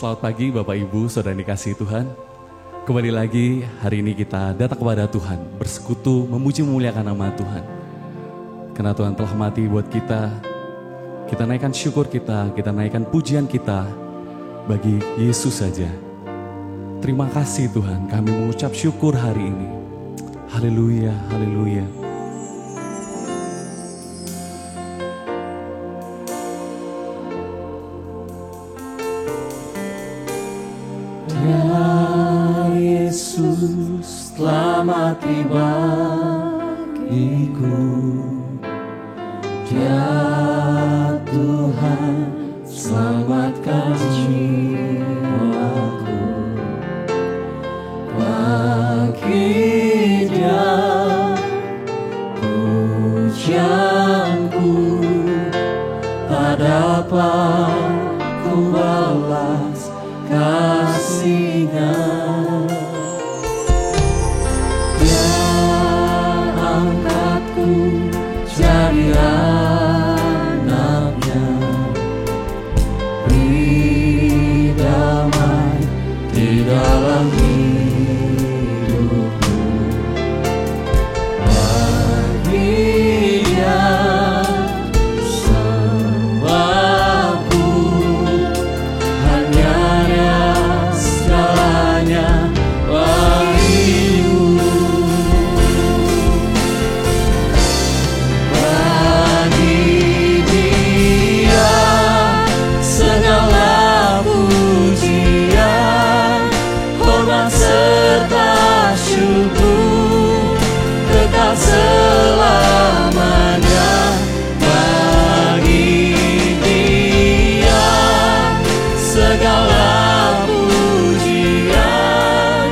Selamat pagi Bapak Ibu, Saudara yang dikasihi Tuhan. Kembali lagi hari ini kita datang kepada Tuhan, bersekutu, memuji memuliakan nama Tuhan. Karena Tuhan telah mati buat kita naikkan syukur kita naikkan pujian kita bagi Yesus saja. Terima kasih Tuhan, kami mengucap syukur hari ini. Haleluya, haleluya. Ya Yesus telah mati bagiku, Dia Tuhan selamatkan jiwaku. Bagi Dia pujianku, tak dapat ku balas kasih-Nya. Dia angkatku jadi anak-Nya, beri damai di dalam hidupku. Bagi Dia sembahku, hanya Dia segalanya bagiku. Bagi Dia segala pujian, hormat serta syukur kekal selamanya. Bagi Dia segala pujian,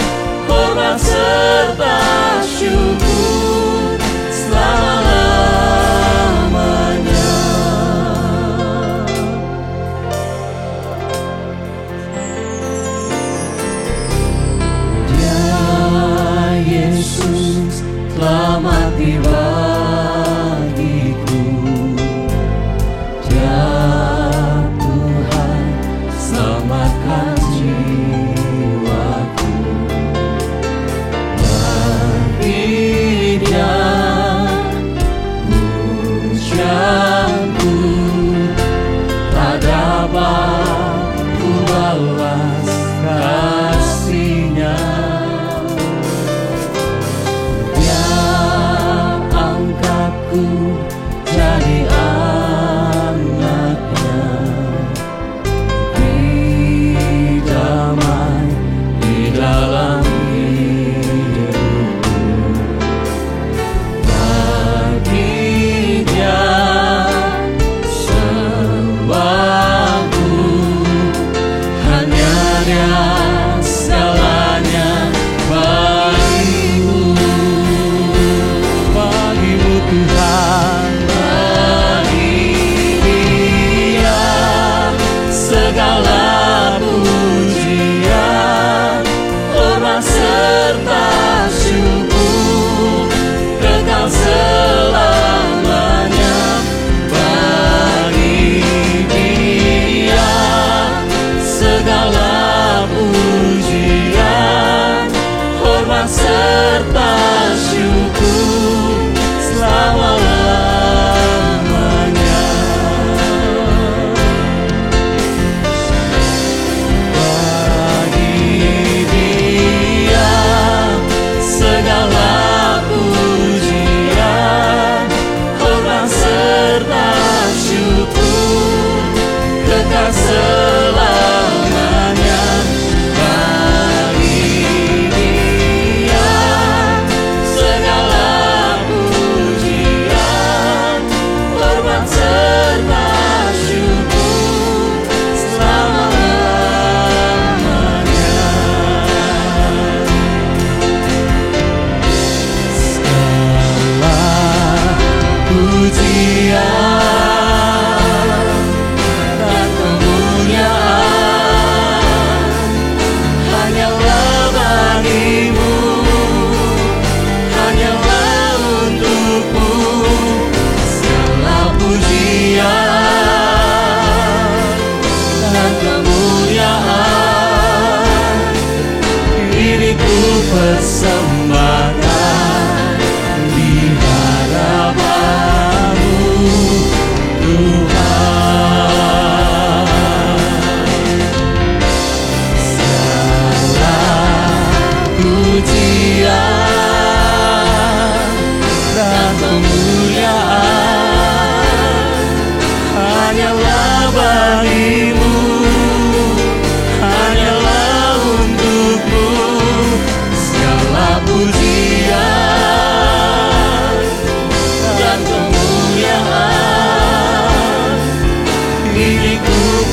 hormat serta syukur selama-lamanya. Dia Yesus telah mati bagiku, Dia Tuhan selamatkan jiwaku. Bagi Dia pujianku, tak dapat ku balas kasih-Nya. Dia angkatku jadi anak-Nya, beri damai di dalam hidupku. Bagi Dia sembahku, hanya Dia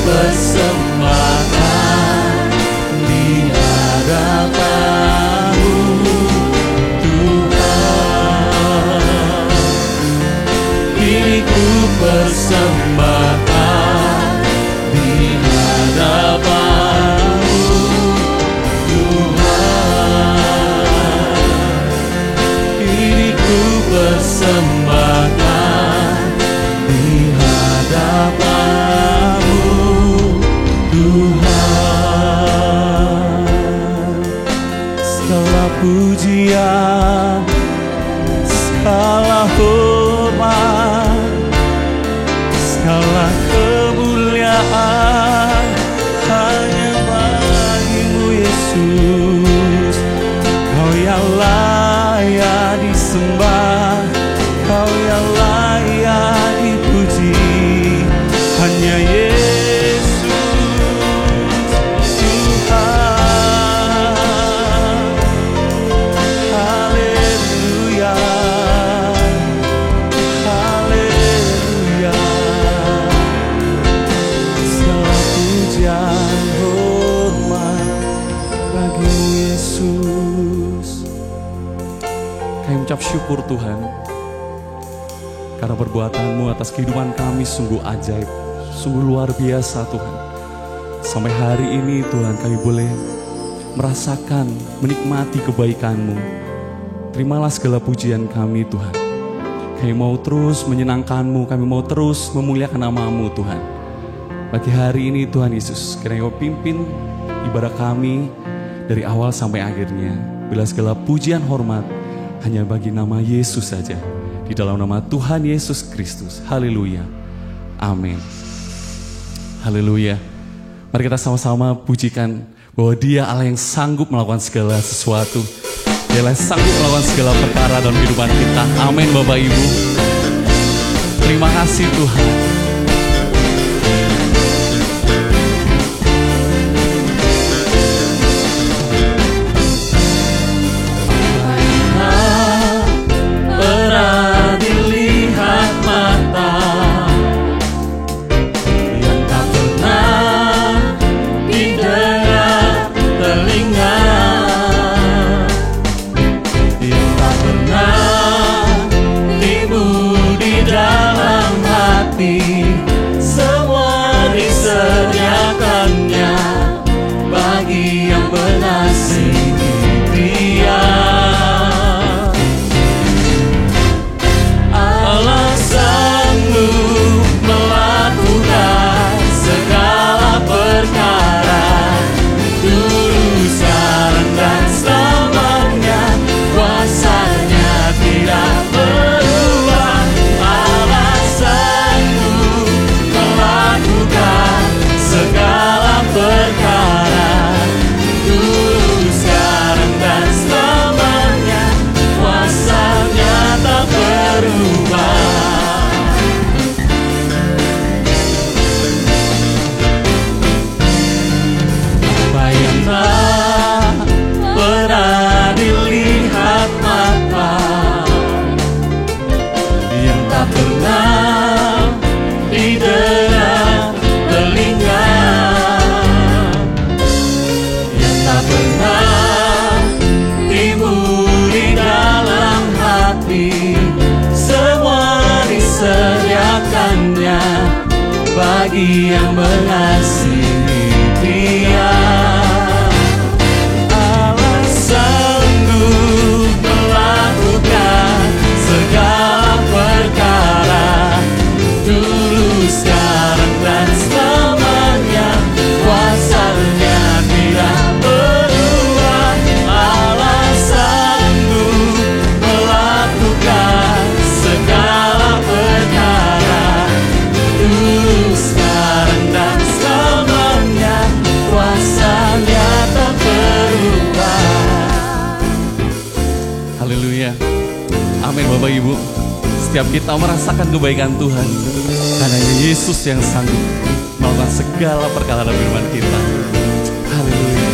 persembahkan di hadapan-Mu, Tuhan. Ini ku persembahkan di hadapan-Mu, Tuhan. Ini ku persembahkan di hadapan-Mu, Tuhan. Segala pujian, segala hormat, segala kemuliaan hanya bagi-Mu, Yesus. Kau yang layak disembah, Kau yang layak dipuji, hanya Yesus Tuhan. Haleluya, haleluya. Segala pujian hormat bagi-Mu, Yesus. Kami ucap syukur Tuhan, karena perbuatan-Mu atas kehidupan kami sungguh ajaib, sungguh luar biasa Tuhan. Sampai hari ini Tuhan kami boleh merasakan, menikmati kebaikan-Mu. Terimalah segala pujian kami Tuhan. Kami mau terus menyenangkan-Mu, kami mau terus memuliakan nama-Mu Tuhan. Pagi hari ini Tuhan Yesus, kiranya Kau pimpin ibadah kami dari awal sampai akhirnya. Bila segala pujian hormat hanya bagi nama Yesus saja. Di dalam nama Tuhan Yesus Kristus. Haleluya. Amin. Haleluya. Mari kita sama-sama pujikan bahwa Dia Allah yang sanggup melakukan segala sesuatu. Dia Allah yang sanggup melakukan segala perkara dalam kehidupan kita. Amin Bapak Ibu. Terima kasih Tuhan. Semua disediakannya bagi yang mengasihi Dia. Allah sanggup melakukan segala perkara, dulu, sekarang, dan selamanya. Kuasanya tidak berubah. Allah sanggup melakukan segala perkara, dulu, sekarang, dan selamanya. Kuasanya tak berubah. Apa yang tak pernah dilihat mata, yang tak pernah didengar telinga, yang tak pernah timbul di dalam hati, semua disediakannya bagi yang mengasihi Dia. Allah sanggup melakukan segala perkara, dulu, sekarang, dan selamanya. Kuasanya tidak berubah. Allah sanggup melakukan segala perkara, dulu, sekarang, dan selamanya. Kuasanya tak berubah. Haleluya. Amin Bapak Ibu. Setiap kita merasakan kebaikan Tuhan, karena Yesus yang sanggup melakukan segala perkara dalam kehidupan kita. Haleluya.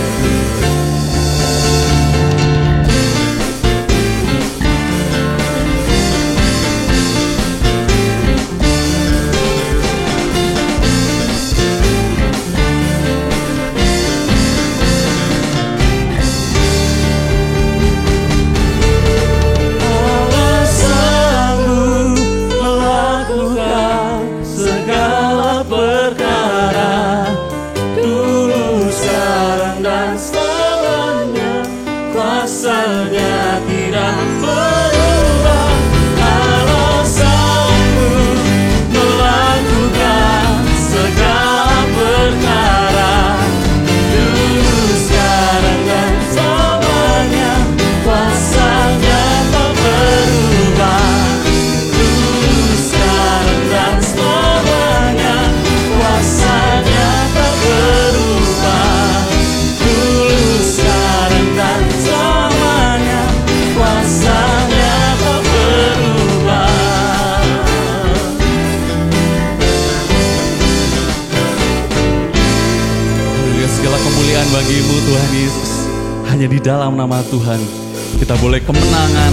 kemuliaan bagi-Mu Tuhan Yesus. Hanya di dalam nama Tuhan kita boleh kemenangan,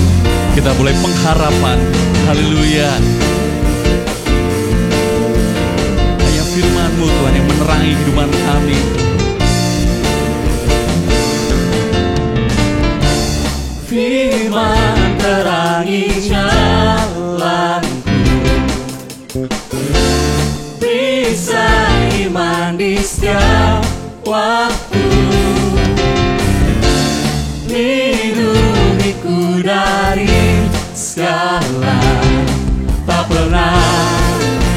kita boleh pengharapan. Haleluya. Hanya firman-Mu Tuhan yang menerangi kehidupan kami. Firman terangi jalanku, bisa iman di setiap waktu, lindungiku dari segala, tak pernah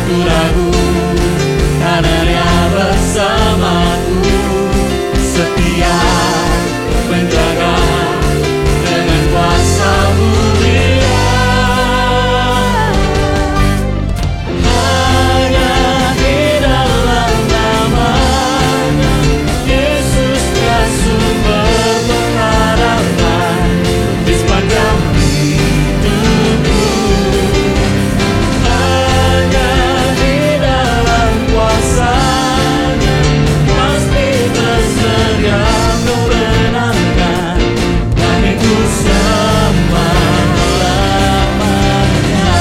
ku ragu, karena Dia bersamaku, setia menjaga dengan kuasa mulia. Hanya di dalam nama-Nya Yesus Dia sumber pengharapan di sepanjang hidupku. Hanya di dalam kuasa-Nya pasti tersedia kebenaran, bagiku selama-lamanya.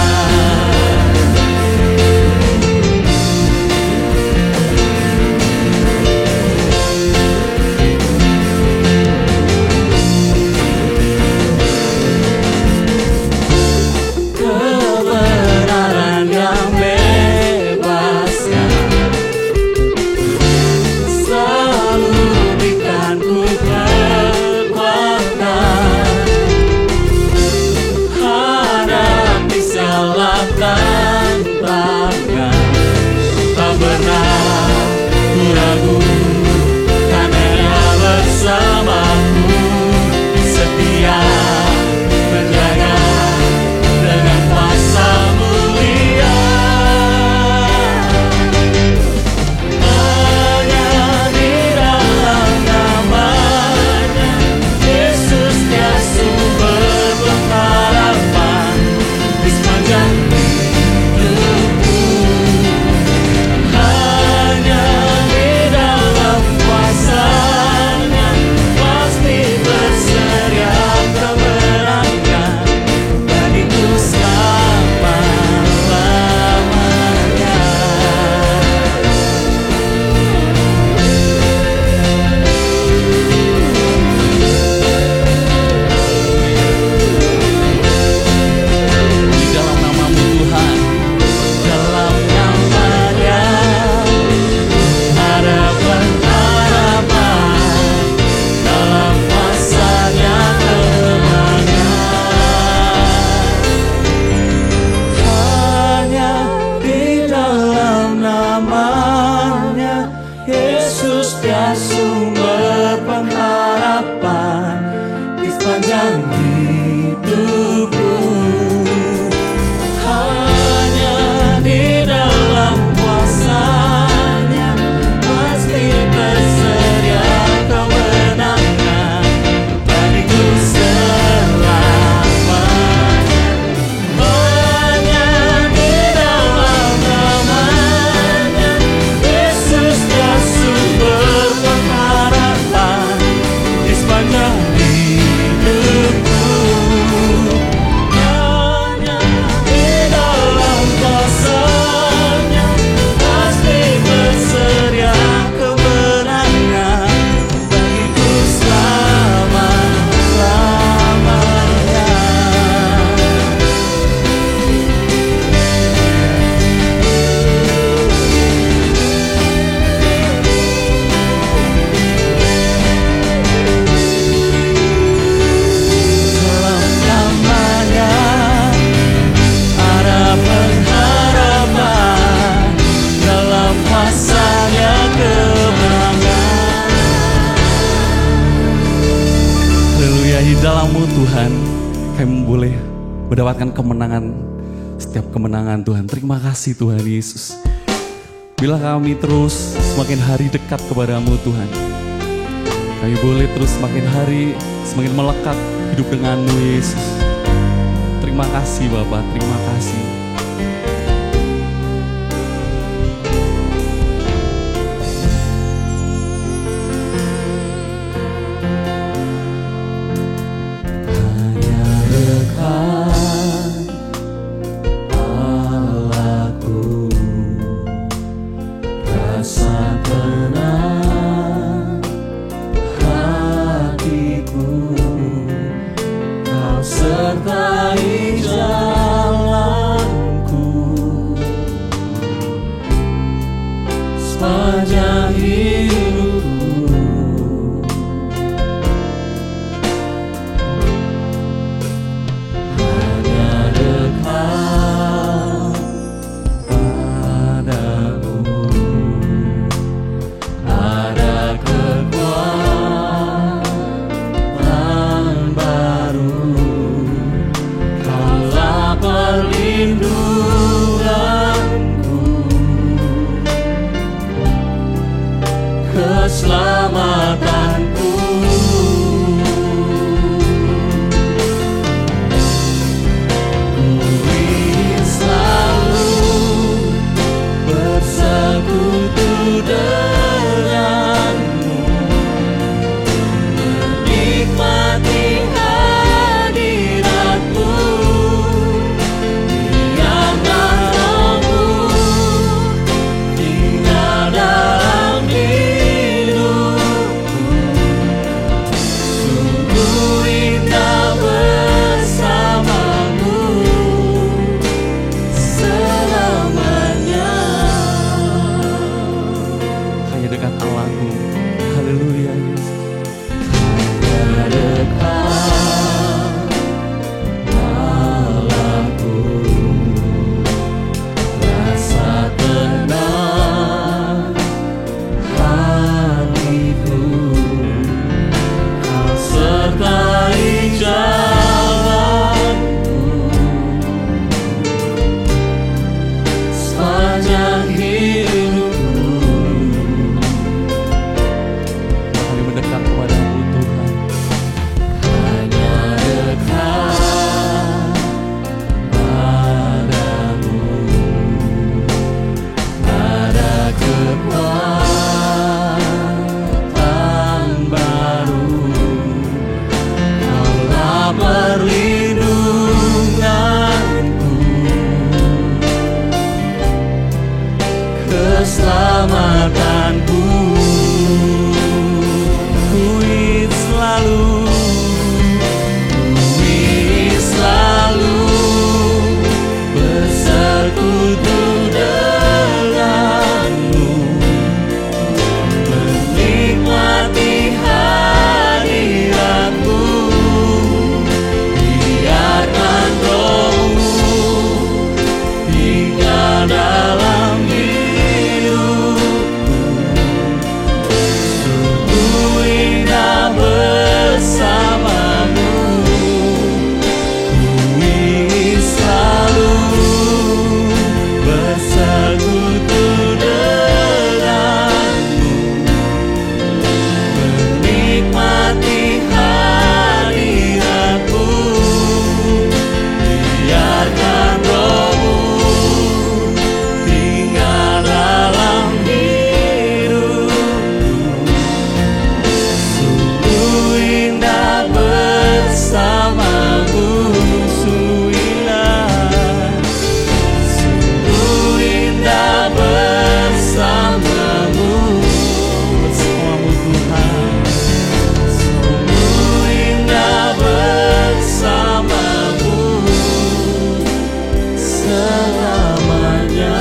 Kebenaran yang bebaskan selalu berikan ku kekuatan, hadapi segala tantangan, tak pernah ku ragu, karena Dia bersamaku, setia menjaga dengan kuasa mulia. Hanya di dalam nama-Nya Yesus Dia sumber pengharapan di sepanjang hidupku. Hanya di dalam kuasa-Nya pasti tersedia kemenangan, bagiku selama-lamanya. Di dalam nama-Mu Tuhan, Dalam nama-Nya ada pengharapan, dalam kuasa-Nya kemenangan. Hanya di dalam nama-Nya Yesus Dia sumber pengharapan di sepanjang hidupku. Hanya di dalam kuasa-Nya pasti tersedia kemenangan, bagiku selamanya. Hanya di dalam nama-Nya Yesus Dia sumber pengharapan di sepanjang hidupku. Hanya di dalam kuasa-Nya pasti tersedia kemenangan, bagiku selama-lamanya. Dalam nama-Nya ada pengharapan, dalam kuasa-Nya kemenangan. haleluya, di dalam-Mu Tuhan kami boleh mendapatkan kemenangan, setiap kemenangan Tuhan. Terima kasih Tuhan Yesus. Bila kami terus semakin hari dekat kepadamu Tuhan, kami boleh terus semakin hari semakin melekat hidup dengan-Mu Yesus. Terima kasih Bapa, terima kasih. sepanjang hidupku. Hanya dekat padamu, ada kekuatan baru. Kaulah perlindunganku, keselamatanku. Ku ingin selalu bersekutu denganmu, menikmati hadiratmu. Biarkan Rohmu tinggal dalam hidupku. Sungguh indah bersamamu selamanya. Hanya dekat Allahku. Haleluya Yesus. Hanya dekat Allahku, rasa tenang hatiku. Kau sertai jalanku sepanjang hidupku. Kami mendekat kepadamu Tuhan. Hanya dekat padamu, ada kekuatan baru. Kaulah perlindunganku, keselamatanku. Ku ingin selalu bersekutu denganmu, menikmati hadiratmu. Biarkan Rohmu tinggal dalam hidupku. Sungguh indah bersamamu. Ku ingin selalu bersekutu denganmu, menikmati hadiratmu. Biarkan Rohmu tinggal dalam hidupku. Sungguh indah bersamamu. Sungguh indah bersamamu. Bersamamu Tuhan. Sungguh indah bersamamu selamanya.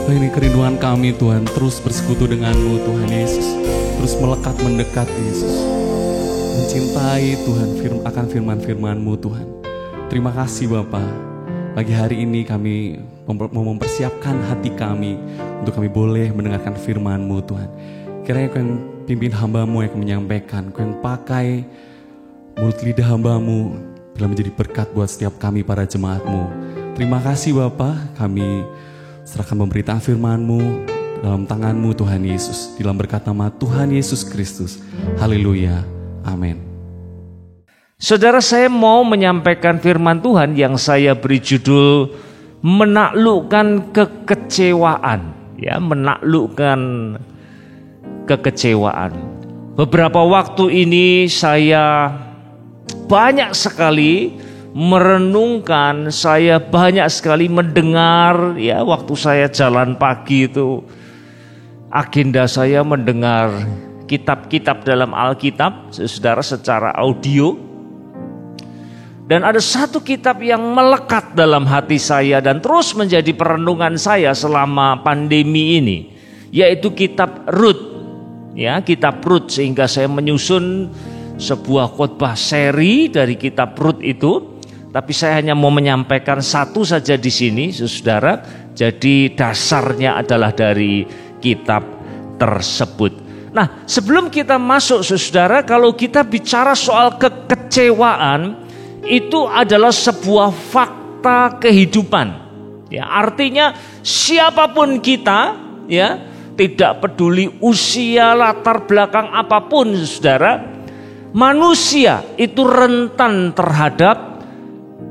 Ini kerinduan kami Tuhan, terus bersekutu denganmu Tuhan Yesus. Terus melekat mendekat Yesus. Mencintai Tuhan akan firman-firman-Mu Tuhan. Terima kasih Bapa. Pagi hari ini kami mau mempersiapkan hati kami untuk kami boleh mendengarkan firman-Mu Tuhan. Kiranya Kau yang pimpin hamba-Mu yang akan menyampaikan, Kau yang pakai mulut lidah hamba-Mu bila menjadi berkat buat setiap kami para jemaat-Mu. Terima kasih Bapa, kami serahkan pemberitaan firman-Mu dalam tangan-Mu Tuhan Yesus. Di dalam berkat nama Tuhan Yesus Kristus. Haleluya. Amin. Saudara, saya mau menyampaikan firman Tuhan yang saya beri judul menaklukkan kekecewaan. Ya, menaklukkan kekecewaan. Beberapa waktu ini saya banyak sekali merenungkan, saya banyak sekali mendengar, ya waktu saya jalan pagi itu agenda saya mendengar kitab-kitab dalam Alkitab, saudara, secara audio. Dan ada satu kitab yang melekat dalam hati saya dan terus menjadi perenungan saya selama pandemi ini, yaitu kitab Rut. Ya, kitab Rut, sehingga saya menyusun sebuah khotbah seri dari kitab Rut itu. Tapi saya hanya mau menyampaikan satu saja di sini, saudara. Jadi dasarnya adalah dari kitab tersebut. Nah, sebelum kita masuk, saudara, kalau kita bicara soal kekecewaan, itu adalah sebuah fakta kehidupan. Ya, artinya siapapun kita, ya, tidak peduli usia, latar belakang apapun, saudara, manusia itu rentan terhadap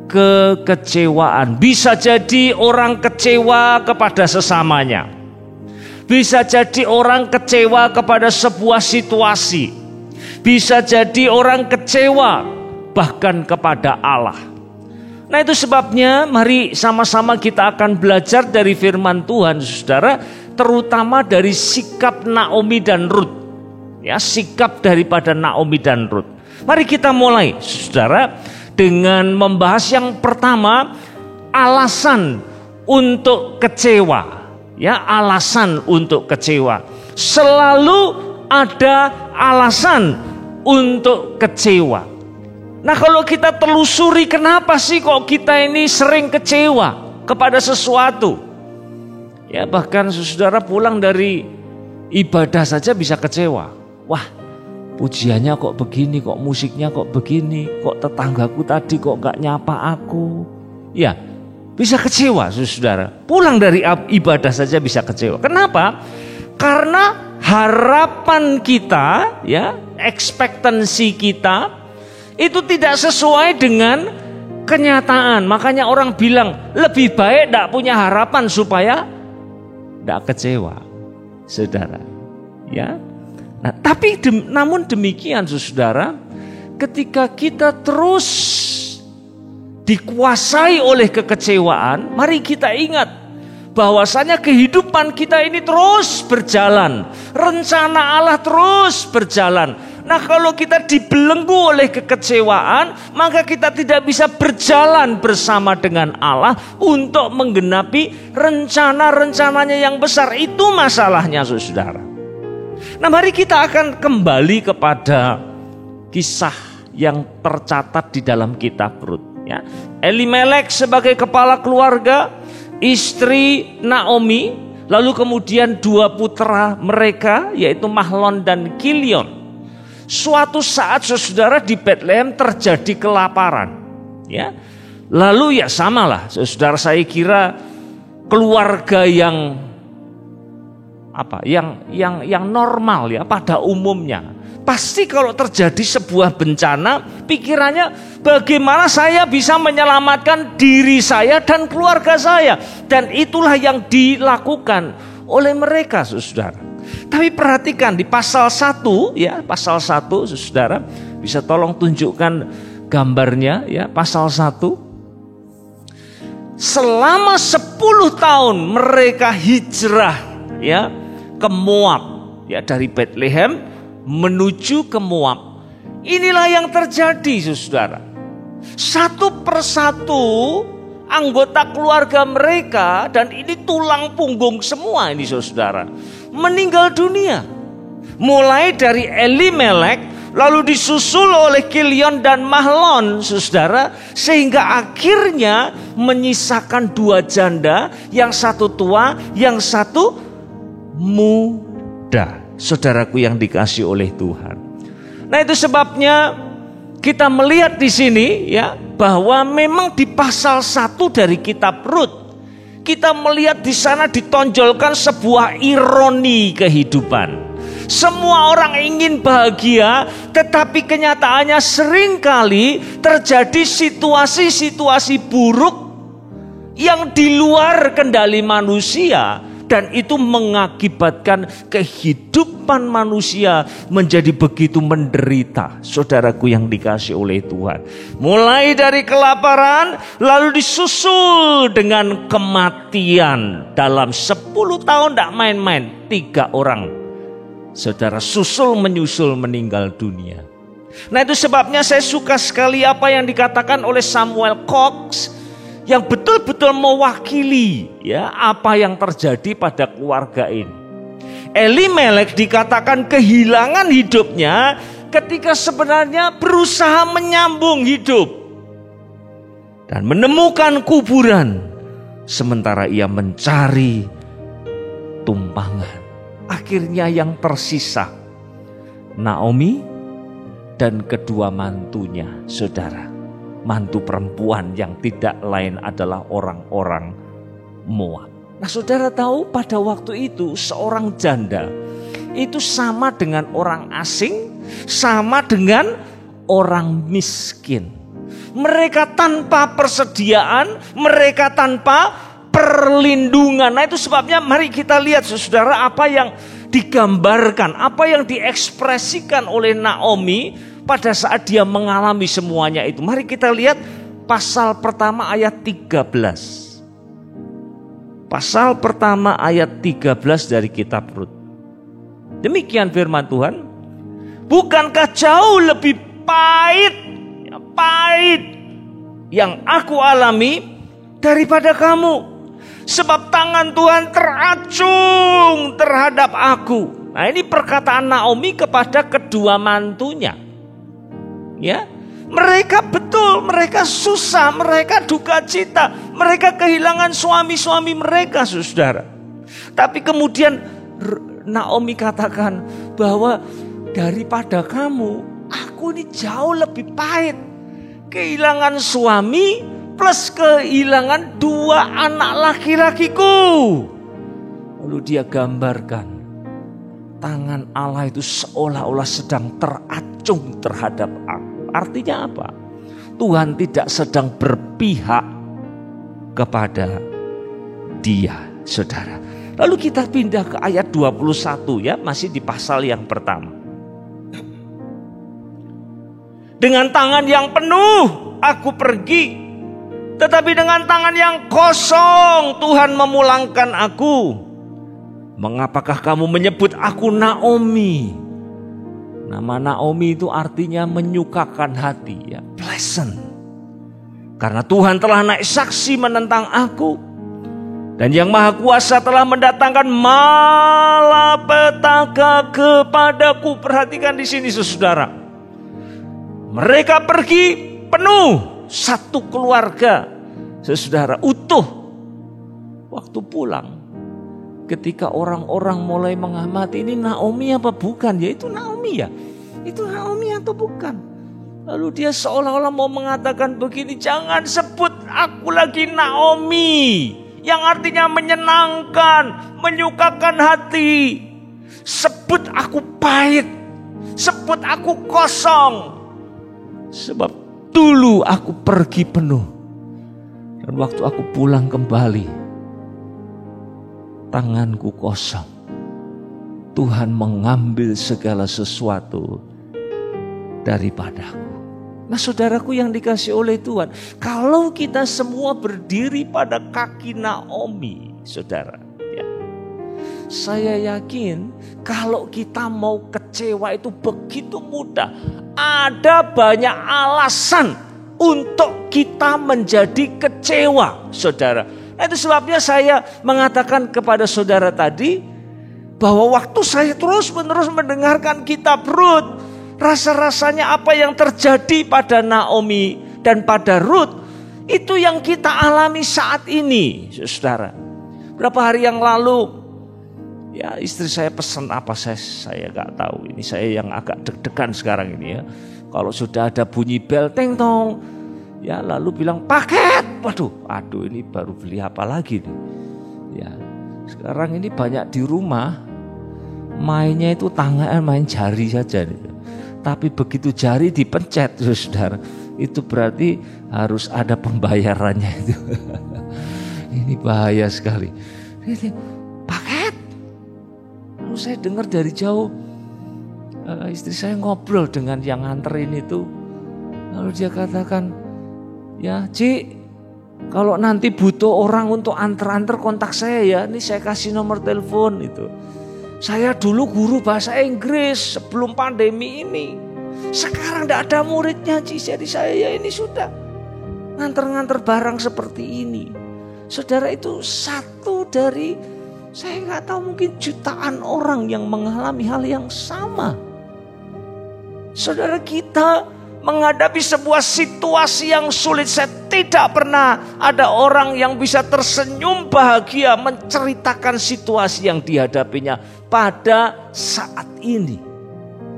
kekecewaan. Bisa jadi orang kecewa kepada sesamanya. Bisa jadi orang kecewa kepada sebuah situasi. Bisa jadi orang kecewa bahkan kepada Allah. Nah, itu sebabnya mari sama-sama kita akan belajar dari firman Tuhan, saudara, terutama dari sikap Naomi dan Rut. Ya, sikap daripada Naomi dan Rut. Mari kita mulai, saudara, dengan membahas yang pertama, alasan untuk kecewa. Ya, alasan untuk kecewa. Selalu ada alasan untuk kecewa. Nah, kalau kita telusuri kenapa sih kok kita ini sering kecewa kepada sesuatu. Ya, bahkan saudara pulang dari ibadah saja bisa kecewa. Wah, pujiannya kok begini, kok musiknya kok begini, kok tetanggaku tadi kok gak nyapa aku. Ya, bisa kecewa saudara. Pulang dari ibadah saja bisa kecewa. Kenapa? Karena harapan kita, ya, ekspektansi kita itu tidak sesuai dengan kenyataan. Makanya orang bilang lebih baik tidak punya harapan supaya tidak kecewa, saudara. Ya, nah, tapi namun demikian, saudara, ketika kita terus dikuasai oleh kekecewaan, mari kita ingat bahwasanya kehidupan kita ini terus berjalan, rencana Allah terus berjalan. Nah, kalau kita dibelenggu oleh kekecewaan, maka kita tidak bisa berjalan bersama dengan Allah untuk menggenapi rencana-rencananya yang besar. Itu masalahnya, saudara. Nah, mari kita akan kembali kepada kisah yang tercatat di dalam kitab Rut. Ya. Elimelek sebagai kepala keluarga, istri Naomi, lalu kemudian dua putra mereka yaitu Mahlon dan Kilion. Suatu saat, saudara, di Bethlehem terjadi kelaparan. Ya, lalu ya samalah, saudara, saya kira keluarga yang normal ya pada umumnya. Pasti kalau terjadi sebuah bencana, pikirannya bagaimana saya bisa menyelamatkan diri saya dan keluarga saya. Dan itulah yang dilakukan oleh mereka, saudara. Tapi perhatikan di pasal 1, ya, pasal 1, saudara, bisa tolong tunjukkan gambarnya, ya, pasal 1. Selama 10 tahun mereka hijrah, ya, ke Moab, ya, dari Bethlehem menuju ke Moab. Inilah yang terjadi, saudara. Satu persatu anggota keluarga mereka, dan ini tulang punggung semua ini, saudara, meninggal dunia. Mulai dari Elimelek, lalu disusul oleh Kilion dan Mahlon, saudara, sehingga akhirnya menyisakan dua janda, yang satu tua, yang satu muda. Saudaraku yang dikasihi oleh Tuhan. Nah, itu sebabnya kita melihat di sini, ya, bahwa memang di pasal 1 dari kitab Rut, kita melihat di sana ditonjolkan sebuah ironi kehidupan. Semua orang ingin bahagia, tetapi kenyataannya seringkali terjadi situasi-situasi buruk yang di luar kendali manusia. Dan itu mengakibatkan kehidupan manusia menjadi begitu menderita. Saudaraku yang dikasihi oleh Tuhan. Mulai dari kelaparan, lalu disusul dengan kematian. Dalam 10 tahun tidak main-main, 3 orang, saudara, susul menyusul meninggal dunia. Nah itu sebabnya saya suka sekali apa yang dikatakan oleh Samuel Cox yang betul-betul mewakili ya apa yang terjadi pada keluarga ini. Elimelek dikatakan kehilangan hidupnya ketika sebenarnya berusaha menyambung hidup dan menemukan kuburan sementara ia mencari tumpangan. Akhirnya yang tersisa Naomi dan kedua mantunya, saudara. Mantu perempuan yang tidak lain adalah orang-orang Moab. Nah saudara tahu pada waktu itu seorang janda itu sama dengan orang asing, sama dengan orang miskin. Mereka tanpa persediaan, mereka tanpa perlindungan. Nah itu sebabnya mari kita lihat saudara apa yang digambarkan, apa yang diekspresikan oleh Naomi pada saat dia mengalami semuanya itu. Mari kita lihat pasal pertama ayat 13. Pasal pertama ayat 13 dari kitab Rut. Demikian firman Tuhan. Bukankah jauh lebih pahit yang aku alami daripada kamu? Sebab tangan Tuhan teracung terhadap aku. Nah ini perkataan Naomi kepada kedua mantunya. Ya, mereka betul, mereka susah, mereka duka cita, mereka kehilangan suami-suami mereka, saudara. Tapi kemudian Naomi katakan bahwa daripada kamu, aku ini jauh lebih pahit. Kehilangan suami plus kehilangan dua anak laki-lakiku. Lalu dia gambarkan tangan Allah itu seolah-olah sedang teracung terhadap aku. Artinya apa? Tuhan tidak sedang berpihak kepada dia, saudara. Lalu kita pindah ke ayat 21 ya, masih di pasal yang pertama. Dengan tangan yang penuh aku pergi, tetapi dengan tangan yang kosong Tuhan memulangkan aku. Mengapakah kamu menyebut aku Naomi? Nama Naomi itu artinya menyukakan hati, ya, pleasant. Karena Tuhan telah naik saksi menentang aku, dan Yang Maha Kuasa telah mendatangkan malapetaka kepadaku. Perhatikan di sini, saudara. Mereka pergi penuh, satu keluarga, saudara, utuh. Waktu pulang, ketika orang-orang mulai mengamati, ini Naomi apa bukan? Ya itu Naomi ya. Itu Naomi atau bukan? Lalu dia seolah-olah mau mengatakan begini, jangan sebut aku lagi Naomi, yang artinya menyenangkan, menyukakan hati. Sebut aku pahit, sebut aku kosong. Sebab dulu aku pergi penuh, dan waktu aku pulang kembali, tanganku kosong. Tuhan mengambil segala sesuatu daripadaku. Nah saudaraku yang dikasih oleh Tuhan, kalau kita semua berdiri pada kaki Naomi, saudara, ya, saya yakin kalau kita mau kecewa itu begitu mudah. Ada banyak alasan untuk kita menjadi kecewa, saudara. Nah, itu sebabnya saya mengatakan kepada saudara tadi bahwa waktu saya terus-menerus mendengarkan kitab Rut, rasa-rasanya apa yang terjadi pada Naomi dan pada Rut itu yang kita alami saat ini, saudara. Berapa hari yang lalu, ya istri saya pesan apa saya nggak tahu. Ini saya yang agak deg-degan sekarang ini ya. Kalau sudah ada bunyi bel teng tong, ya lalu bilang paket. Aduh ini baru beli apa lagi nih? Ya sekarang ini banyak di rumah mainnya itu tangan, main jari saja nih. Tapi begitu jari dipencet, saudara, itu berarti harus ada pembayarannya itu. Ini bahaya sekali. Ini paket. Lalu saya dengar dari jauh, istri saya ngobrol dengan yang nganterin itu. Lalu dia katakan, ya Ci, kalau nanti butuh orang untuk antar-antar kontak saya ya. Ini saya kasih nomor telepon itu. Saya dulu guru bahasa Inggris sebelum pandemi ini. Sekarang tidak ada muridnya, jadi saya ini sudah nganter-nganter barang seperti ini. Saudara, itu satu dari, saya nggak tahu, mungkin jutaan orang yang mengalami hal yang sama. Saudara, kita menghadapi sebuah situasi yang sulit. Saya tidak pernah ada orang yang bisa tersenyum bahagia menceritakan situasi yang dihadapinya pada saat ini.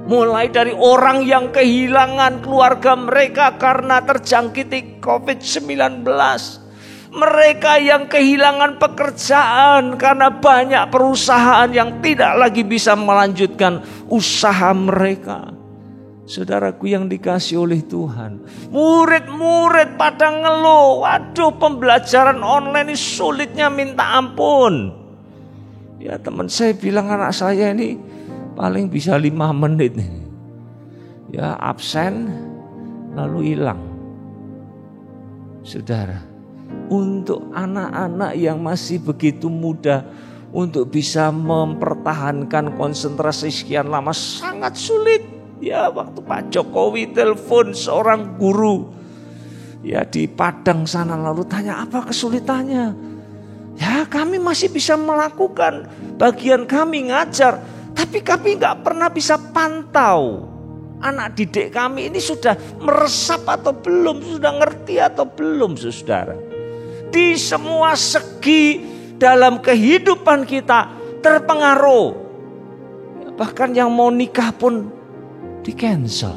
Mulai dari orang yang kehilangan keluarga mereka karena terjangkiti COVID-19. Mereka yang kehilangan pekerjaan karena banyak perusahaan yang tidak lagi bisa melanjutkan usaha mereka. Saudaraku yang dikasihi oleh Tuhan, murid-murid pada ngeluh, waduh pembelajaran online ini sulitnya minta ampun. Ya, teman saya bilang anak saya ini paling bisa 5 menit nih. Ya, absen lalu hilang. Saudara, untuk anak-anak yang masih begitu muda untuk bisa mempertahankan konsentrasi sekian lama sangat sulit. Ya, waktu Pak Jokowi telepon seorang guru ya di Padang sana, lalu tanya apa kesulitannya. Ya, kami masih bisa melakukan bagian kami ngajar, tapi kami gak pernah bisa pantau anak didik kami ini sudah meresap atau belum, sudah ngerti atau belum, saudara. Di semua segi dalam kehidupan kita terpengaruh. Bahkan yang mau nikah pun di cancel.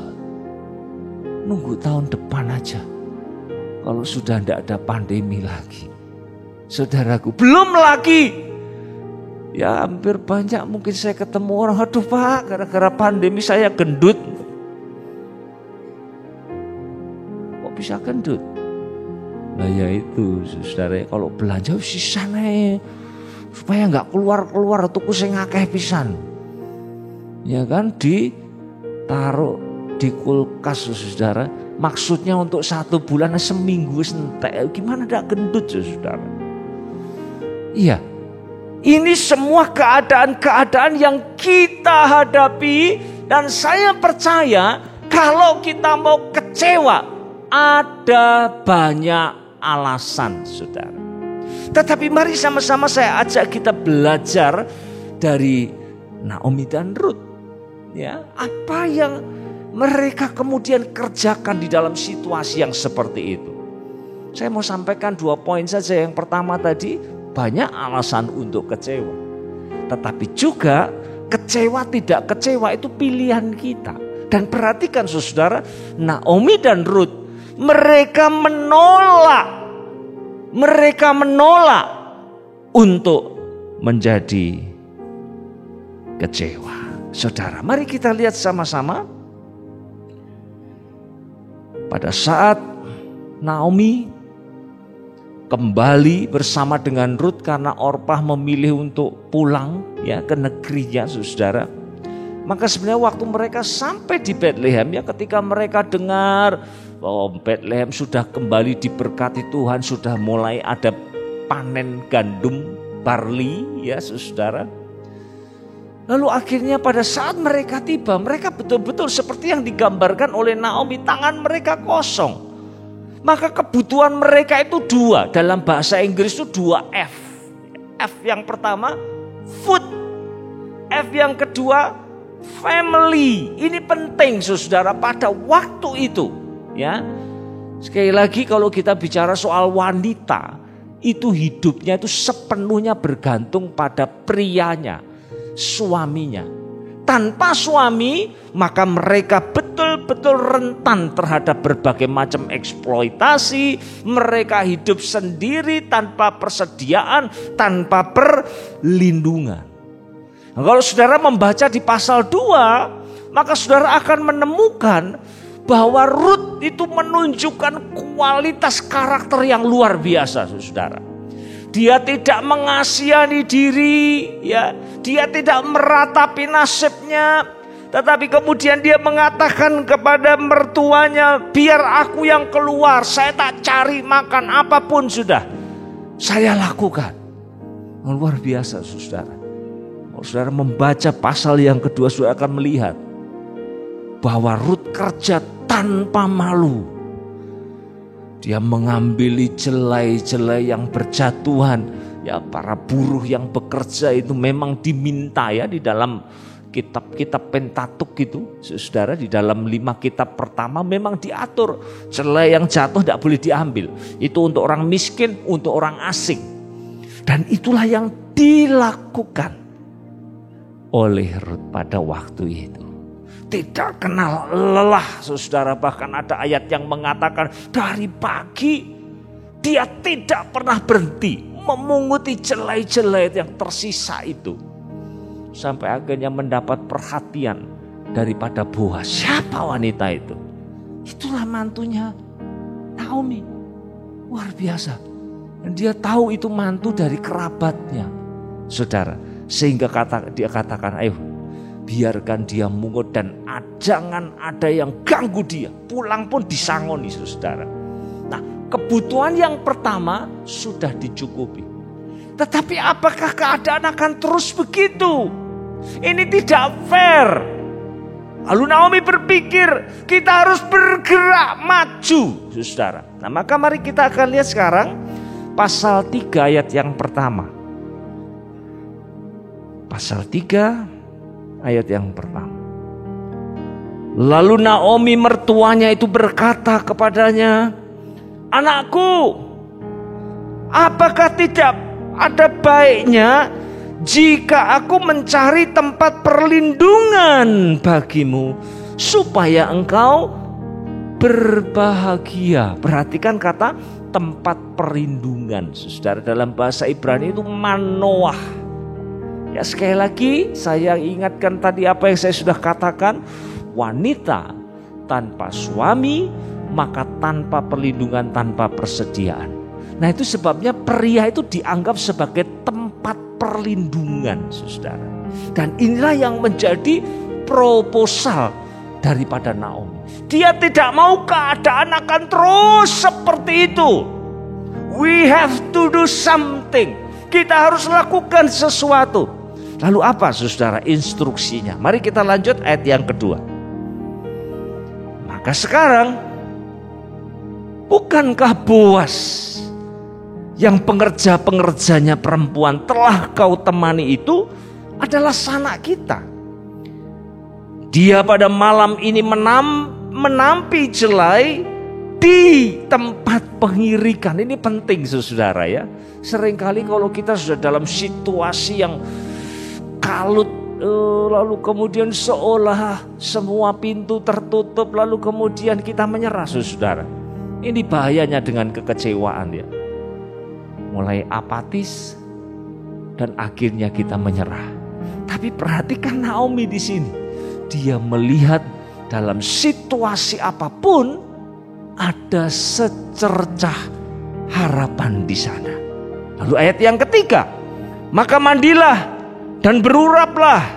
Nunggu tahun depan aja, kalau sudah tidak ada pandemi lagi. Saudaraku, belum lagi ya hampir banyak mungkin saya ketemu orang, aduh Pak, gara-gara pandemi saya gendut. Kok bisa gendut? Nah ya itu saudara, kalau belanja sisa nih supaya nggak keluar tuku sing akeh pisan. Ya kan, ditaruh di kulkas saudara. Maksudnya untuk 1 bulan, seminggu entek. Gimana ndak gendut saudara? Iya. Ini semua keadaan-keadaan yang kita hadapi, dan saya percaya kalau kita mau kecewa ada banyak alasan, saudara. Tetapi mari sama-sama saya ajak kita belajar dari Naomi dan Ruth. Ya, apa yang mereka kemudian kerjakan di dalam situasi yang seperti itu. Saya mau sampaikan 2 poin saja. Yang pertama tadi, banyak alasan untuk kecewa. Tetapi juga kecewa tidak kecewa itu pilihan kita. Dan perhatikan saudara, Naomi dan Ruth, mereka menolak untuk menjadi kecewa. Saudara, mari kita lihat sama-sama. Pada saat Naomi kembali bersama dengan Ruth karena Orpah memilih untuk pulang ya ke negerinya, saudara. Maka sebenarnya waktu mereka sampai di Bethlehem, ya ketika mereka dengar bahwa Bethlehem sudah kembali diberkati Tuhan, sudah mulai ada panen gandum barley ya saudara. Lalu akhirnya pada saat mereka tiba, mereka betul-betul seperti yang digambarkan oleh Naomi, tangan mereka kosong. Maka kebutuhan mereka itu 2, dalam bahasa Inggris itu 2 F. F yang pertama food, F yang kedua family. Ini penting saudara pada waktu itu ya. Sekali lagi kalau kita bicara soal wanita, itu hidupnya itu sepenuhnya bergantung pada prianya, suaminya. Tanpa suami maka mereka betul-betul rentan terhadap berbagai macam eksploitasi. Mereka hidup sendiri tanpa persediaan, tanpa perlindungan. Nah, kalau saudara membaca di pasal 2, maka saudara akan menemukan bahwa Ruth itu menunjukkan kualitas karakter yang luar biasa, saudara. Dia tidak mengasihani diri, ya. Dia tidak meratapi nasibnya, tetapi kemudian dia mengatakan kepada mertuanya, biar aku yang keluar, saya tak cari makan apapun sudah, saya lakukan. Luar biasa, saudara. Kalau saudara membaca pasal yang kedua, saudara akan melihat bahwa Rut kerja tanpa malu. Dia mengambil jelai-jelai yang berjatuhan. Ya, para buruh yang bekerja itu memang diminta ya di dalam kitab-kitab Pentatuk itu, saudara, di dalam 5 kitab pertama memang diatur jelai yang jatuh tidak boleh diambil. Itu untuk orang miskin, untuk orang asing. Dan itulah yang dilakukan oleh Rut pada waktu itu. Tidak kenal lelah, saudara. Bahkan ada ayat yang mengatakan dari pagi dia tidak pernah berhenti memunguti jelai-jelai yang tersisa itu. Sampai akhirnya mendapat perhatian daripada Boaz. Siapa wanita itu? Itulah mantunya Naomi. Luar biasa. Dan dia tahu itu mantu dari kerabatnya, saudara. Sehingga dia katakan, ayo biarkan dia mungut dan jangan ada yang ganggu dia. Pulang pun disangoni, saudara. Nah, kebutuhan yang pertama sudah dicukupi. Tetapi apakah keadaan akan terus begitu? Ini tidak fair. Lalu Naomi berpikir kita harus bergerak maju, saudara. Nah, maka mari kita akan lihat sekarang pasal 3 ayat yang pertama. Pasal 3 ayat yang pertama. Lalu Naomi mertuanya itu berkata kepadanya, anakku, apakah tidak ada baiknya jika aku mencari tempat perlindungan bagimu supaya engkau berbahagia. Perhatikan kata tempat perlindungan, saudara. Dalam bahasa Ibrani itu manoah. Ya, sekali lagi saya ingatkan tadi apa yang saya sudah katakan. Wanita tanpa suami maka tanpa perlindungan, tanpa persediaan. Nah, itu sebabnya pria itu dianggap sebagai tempat perlindungan, saudara. Dan inilah yang menjadi proposal daripada Naomi. Dia tidak mau keadaan akan terus seperti itu. We have to do something. Kita harus lakukan sesuatu. Lalu apa, saudara, instruksinya? Mari kita lanjut ayat yang kedua. Maka sekarang, bukankah Boaz yang pengerja-pengerjanya perempuan telah kau temani itu adalah sanak kita? Dia pada malam ini menampi jelai di tempat pengirikan. Ini penting, saudara ya. Seringkali kalau kita sudah dalam situasi yang kalut, lalu kemudian seolah semua pintu tertutup, lalu kemudian kita menyerah, saudara. Ini bahayanya dengan kekecewaan ya. Mulai apatis dan akhirnya kita menyerah. Tapi perhatikan Naomi di sini. Dia melihat dalam situasi apapun ada secercah harapan di sana. Lalu ayat yang ketiga, maka mandilah dan beruraplah,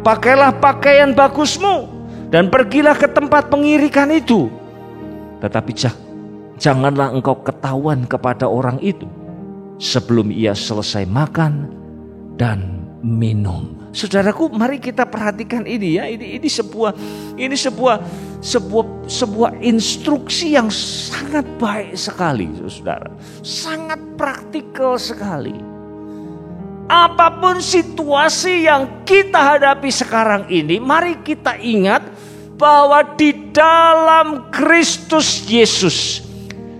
pakailah pakaian bagusmu dan pergilah ke tempat pengirikan itu. Tetapi janganlah engkau ketahuan kepada orang itu sebelum ia selesai makan dan minum. Saudaraku, mari kita perhatikan ini ya. Ini sebuah instruksi yang sangat baik sekali, saudara. Sangat praktikal sekali. Apapun situasi yang kita hadapi sekarang ini, mari kita ingat bahwa di dalam Kristus Yesus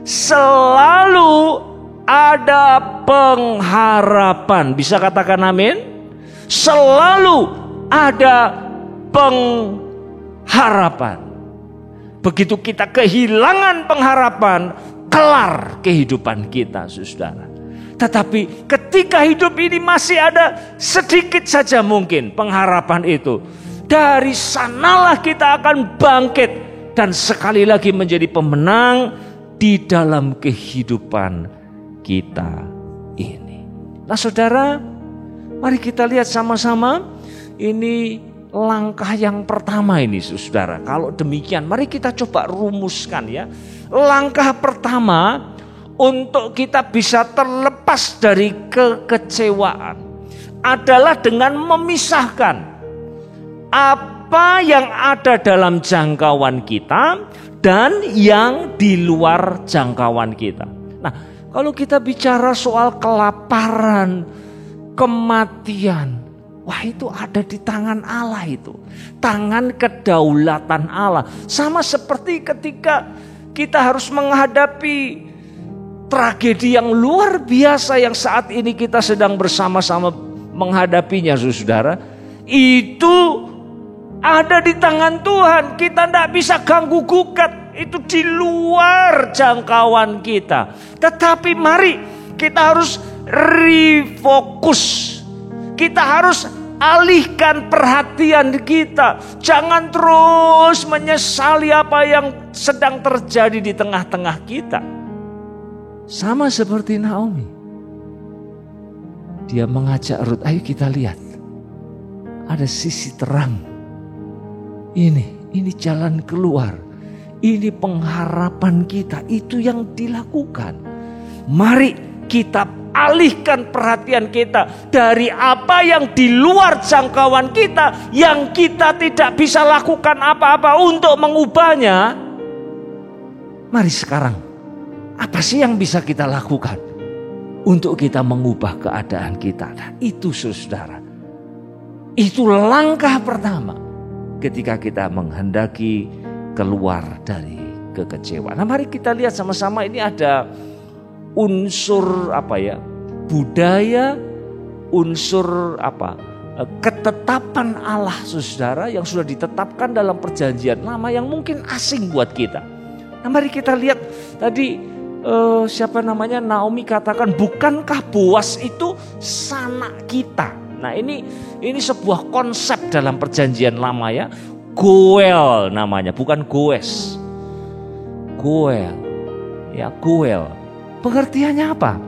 selalu ada pengharapan. Bisa katakan amin? Selalu ada pengharapan. Begitu kita kehilangan pengharapan, kelar kehidupan kita, saudara. Tetapi ketika hidup ini masih ada sedikit saja mungkin pengharapan itu, dari sanalah kita akan bangkit dan sekali lagi menjadi pemenang di dalam kehidupan kita ini. Nah, saudara, mari kita lihat sama-sama. Ini langkah yang pertama ini, saudara. Kalau demikian, mari kita coba rumuskan ya. Langkah pertama untuk kita bisa terlepas dari kekecewaan adalah dengan memisahkan apa yang ada dalam jangkauan kita dan yang di luar jangkauan kita. Nah, kalau kita bicara soal kelaparan, kematian, wah itu ada di tangan Allah itu. Tangan kedaulatan Allah. Sama seperti ketika kita harus menghadapi tragedi yang luar biasa yang saat ini kita sedang bersama-sama menghadapinya, saudara. Itu ada di tangan Tuhan. Kita tidak bisa ganggu gugat. Itu di luar jangkauan kita. Tetapi mari kita harus refokus. Kita harus alihkan perhatian kita. Jangan terus menyesali apa yang sedang terjadi di tengah-tengah kita. Sama seperti Naomi. Dia mengajak Rut, ayo kita lihat. Ada sisi terang. Ini jalan keluar. Ini pengharapan kita, itu yang dilakukan. Mari kita alihkan perhatian kita dari apa yang di luar jangkauan kita, yang kita tidak bisa lakukan apa-apa untuk mengubahnya. Mari sekarang, apa sih yang bisa kita lakukan untuk kita mengubah keadaan kita? Nah, itu saudara, itu langkah pertama ketika kita menghendaki keluar dari kekecewaan. Nah, mari kita lihat sama-sama, ini ada unsur budaya, unsur ketetapan Allah, saudara, yang sudah ditetapkan dalam perjanjian lama yang mungkin asing buat kita. Nah, mari kita lihat tadi Naomi katakan, bukankah Boas itu sanak kita? Nah, ini sebuah konsep dalam perjanjian lama ya. Goel namanya, bukan Goes. Goel. Ya, Goel. Pengertiannya apa?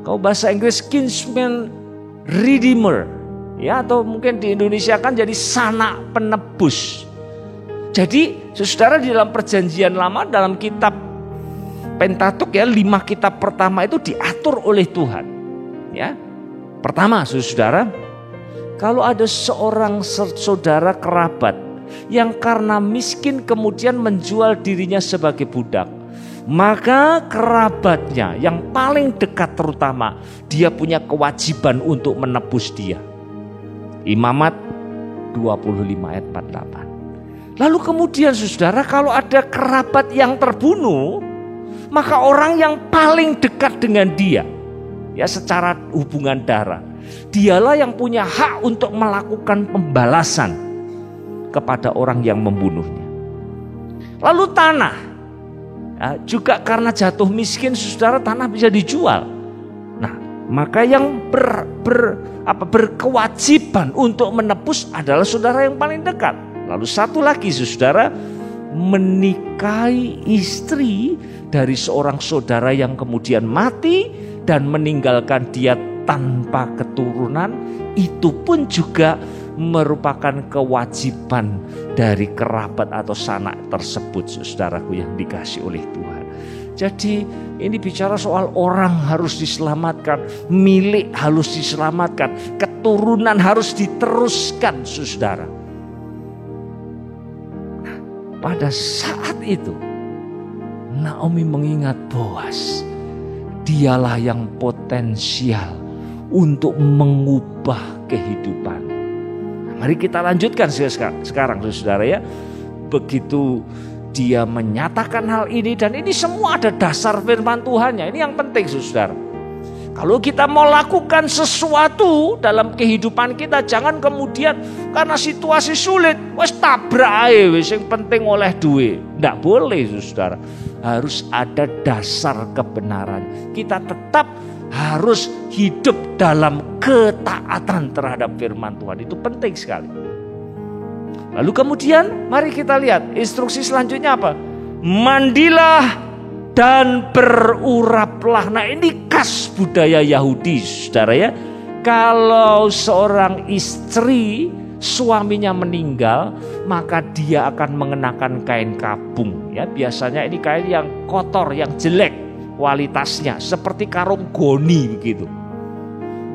Kalau bahasa Inggris kinsman redeemer. Ya, atau mungkin di Indonesia kan jadi sanak penebus. Jadi, saudara, di dalam perjanjian lama, dalam kitab Pentatuk ya, 5 kitab pertama itu diatur oleh Tuhan. Ya. Pertama, saudara, kalau ada seorang saudara kerabat yang karena miskin kemudian menjual dirinya sebagai budak, maka kerabatnya yang paling dekat terutama, dia punya kewajiban untuk menebus dia. Imamat 25 ayat 48. Lalu kemudian saudara, kalau ada kerabat yang terbunuh, maka orang yang paling dekat dengan dia, ya secara hubungan darah, dialah yang punya hak untuk melakukan pembalasan kepada orang yang membunuhnya. Lalu tanah, ya, juga karena jatuh miskin, saudara, tanah bisa dijual. Nah, maka yang berkewajiban untuk menebus adalah saudara yang paling dekat. Lalu satu lagi, saudara, menikahi istri dari seorang saudara yang kemudian mati dan meninggalkan dia tanpa keturunan, itu pun juga merupakan kewajiban dari kerabat atau sanak tersebut, saudaraku yang dikasihi oleh Tuhan. Jadi ini bicara soal orang harus diselamatkan, milik harus diselamatkan, keturunan harus diteruskan, saudara. Nah, pada saat itu Naomi mengingat Boas, dialah yang potensial untuk mengubah kehidupan. Mari kita lanjutkan sekarang saudara ya. Begitu dia menyatakan hal ini, dan ini semua ada dasar firman Tuhannya. Ini yang penting saudara. Kalau kita mau lakukan sesuatu dalam kehidupan kita, jangan kemudian karena situasi sulit, wes tabrak ae, wes yang penting oleh duit. Nggak boleh saudara. Harus ada dasar kebenaran. Kita tetap harus hidup dalam ketaatan terhadap firman Tuhan. Itu penting sekali. Lalu kemudian mari kita lihat instruksi selanjutnya apa? Mandilah dan beruraplah. Nah, ini khas budaya Yahudi, saudara ya. Kalau seorang istri suaminya meninggal, maka dia akan mengenakan kain kabung. Ya, biasanya ini kain yang kotor, yang jelek kualitasnya, seperti karung goni begitu.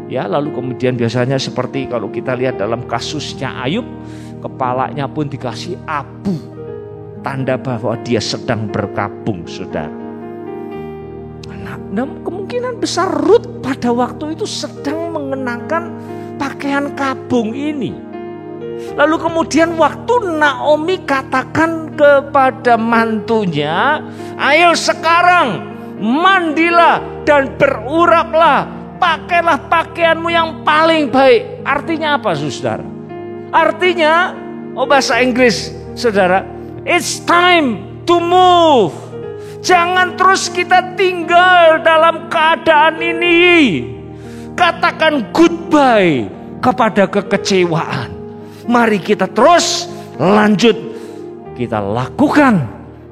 Ya, lalu kemudian biasanya seperti kalau kita lihat dalam kasusnya Ayub, kepalanya pun dikasih abu, tanda bahwa dia sedang berkabung, saudara. Nah, kemungkinan besar Rut pada waktu itu sedang mengenakan pakaian kabung ini. Lalu kemudian waktu Naomi katakan kepada mantunya, ayo sekarang mandilah dan beruraplah, pakailah pakaianmu yang paling baik. Artinya apa, saudara? Artinya, bahasa Inggris, saudara, it's time to move. Jangan terus kita tinggal dalam keadaan ini. Katakan goodbye kepada kekecewaan. Mari kita terus lanjut. Kita lakukan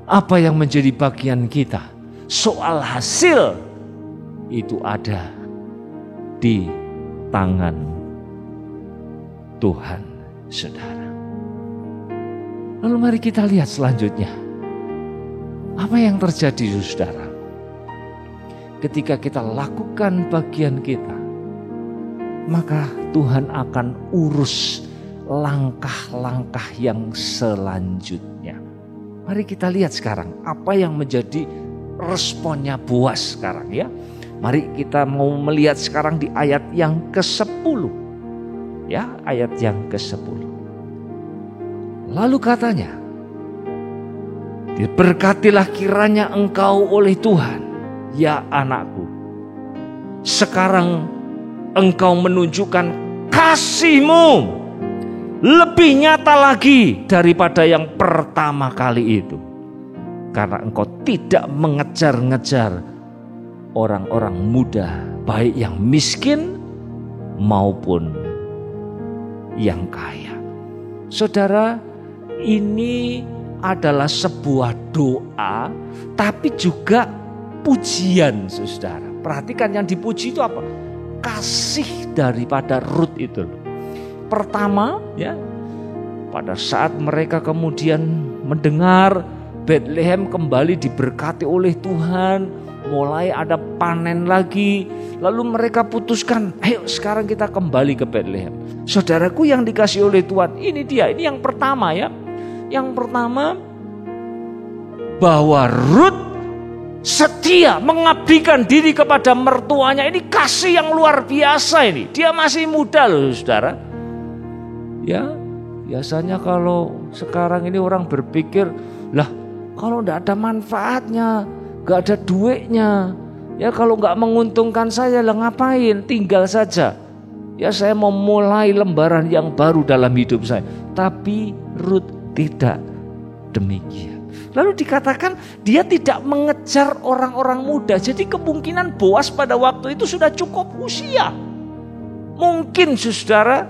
apa yang menjadi bagian kita. Soal hasil itu ada di tangan Tuhan, saudara. Lalu mari kita lihat selanjutnya. Apa yang terjadi, saudara? Ketika kita lakukan bagian kita, maka Tuhan akan urus langkah-langkah yang selanjutnya. Mari kita lihat sekarang apa yang menjadi responnya Boas sekarang, ya. Mari kita mau melihat sekarang di ayat yang ke-10. Ya, ayat yang ke-10. Lalu katanya, diberkatilah kiranya engkau oleh Tuhan, ya anakku. Sekarang engkau menunjukkan kasih-Mu lebih nyata lagi daripada yang pertama kali itu. Karena engkau tidak mengejar-ngejar orang-orang muda, baik yang miskin maupun yang kaya. Saudara, ini adalah sebuah doa, tapi juga pujian, saudara. Perhatikan yang dipuji itu apa? Kasih daripada Rut itu. Pertama, ya, pada saat mereka kemudian mendengar Bethlehem kembali diberkati oleh Tuhan, mulai ada panen lagi, lalu mereka putuskan, ayo sekarang kita kembali ke Bethlehem. Saudaraku yang dikasih oleh Tuhan, ini dia, ini yang pertama, ya. Yang pertama, bahwa Rut setia mengabdikan diri kepada mertuanya. Ini kasih yang luar biasa ini. Dia masih muda loh, saudara. Ya, biasanya kalau sekarang ini orang berpikir, lah kalau tidak ada manfaatnya, nggak ada duitnya, ya kalau nggak menguntungkan saya, lah ngapain? Tinggal saja. Ya saya mau mulai lembaran yang baru dalam hidup saya. Tapi Rut tidak demikian. Lalu dikatakan dia tidak mengejar orang-orang muda. Jadi kemungkinan Boas pada waktu itu sudah cukup usia. Mungkin, saudara,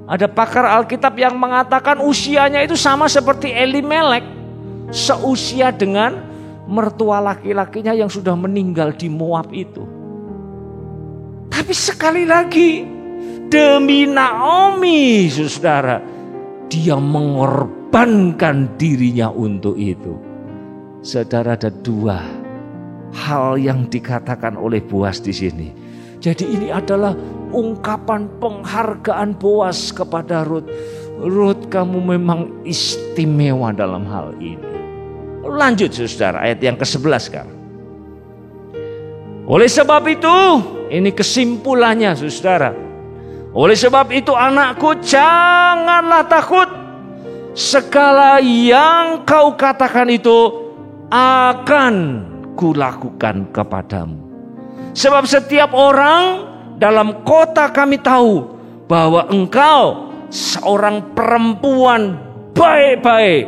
ada pakar Alkitab yang mengatakan usianya itu sama seperti Elimelek, seusia dengan mertua laki-lakinya yang sudah meninggal di Moab itu. Tapi sekali lagi, demi Naomi, saudara, dia mengorbankan dirinya untuk itu. Saudara, ada dua hal yang dikatakan oleh Boas di sini. Jadi ini adalah ungkapan penghargaan Boas kepada Rut. Rut, kamu memang istimewa dalam hal ini. Lanjut, saudara, ayat yang ke-11 sekarang. Oleh sebab itu, ini kesimpulannya, saudara. Oleh sebab itu anakku, janganlah takut. Segala yang kau katakan itu akan kulakukan kepadamu. Sebab setiap orang dalam kota kami tahu bahwa engkau seorang perempuan baik-baik.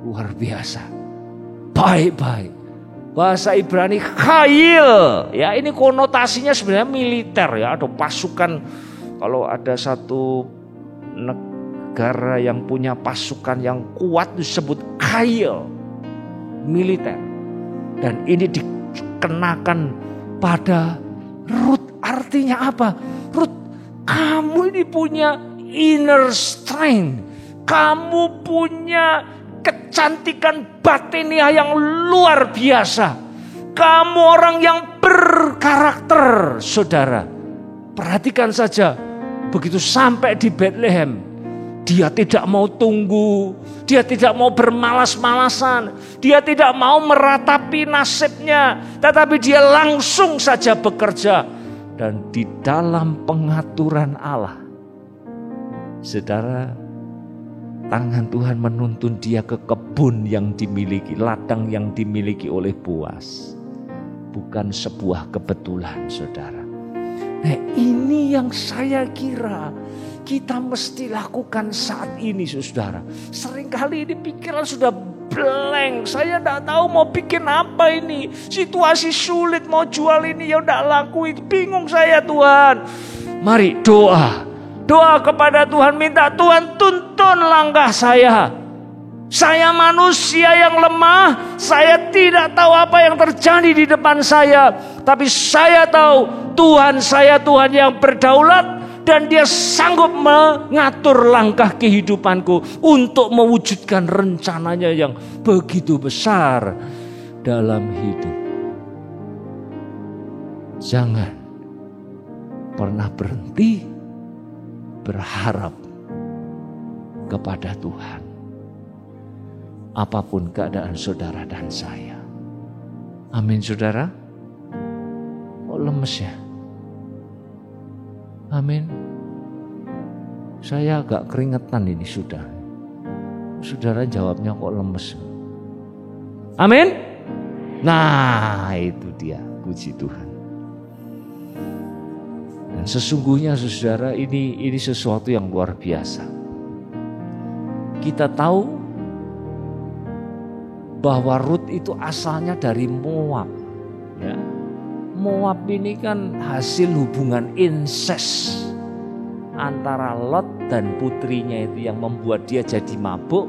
Luar biasa. Baik-baik. Bahasa Ibrani khayil. Ya, ini konotasinya sebenarnya militer, ya, atau pasukan. Kalau ada satu negara yang punya pasukan yang kuat disebut khayil, militer. Dan ini dikenakan pada Rut. Artinya apa? Rut, kamu ini punya inner strength. Kamu punya kecantikan batiniah yang luar biasa. Kamu orang yang berkarakter, saudara. Perhatikan saja, begitu sampai di Bethlehem, Dia tidak mau tunggu, dia tidak mau bermalas-malasan, dia tidak mau meratapi nasibnya, tetapi dia langsung saja bekerja. Dan di dalam pengaturan Allah, saudara, tangan Tuhan menuntun dia ke kebun yang dimiliki, ladang yang dimiliki oleh Boas. Bukan sebuah kebetulan, saudara. Nah, ini yang saya kira kita mesti lakukan saat ini, saudara. Seringkali ini pikiran sudah blank. Saya tidak tahu mau bikin apa ini. Situasi sulit, mau jual ini ya tidak laku. Bingung saya, Tuhan. Mari doa. Doa kepada Tuhan, minta Tuhan tuntun langkah saya. Saya manusia yang lemah, saya tidak tahu apa yang terjadi di depan saya. Tapi saya tahu Tuhan saya Tuhan yang berdaulat. Dan dia sanggup mengatur langkah kehidupanku untuk mewujudkan rencananya yang begitu besar dalam hidup. Jangan pernah berhenti berharap kepada Tuhan. Apapun keadaan saudara dan saya. Amin, saudara. Kok lemes ya? Amin. Saya agak keringetan ini sudah. Saudara jawabnya kok lemes. Amin. Nah, itu dia, puji Tuhan. Dan sesungguhnya saudara, ini sesuatu yang luar biasa. Kita tahu bahwa Rut itu asalnya dari Moab, ya. Moab ini kan hasil hubungan inses antara Lot dan putrinya itu yang membuat dia jadi mabuk.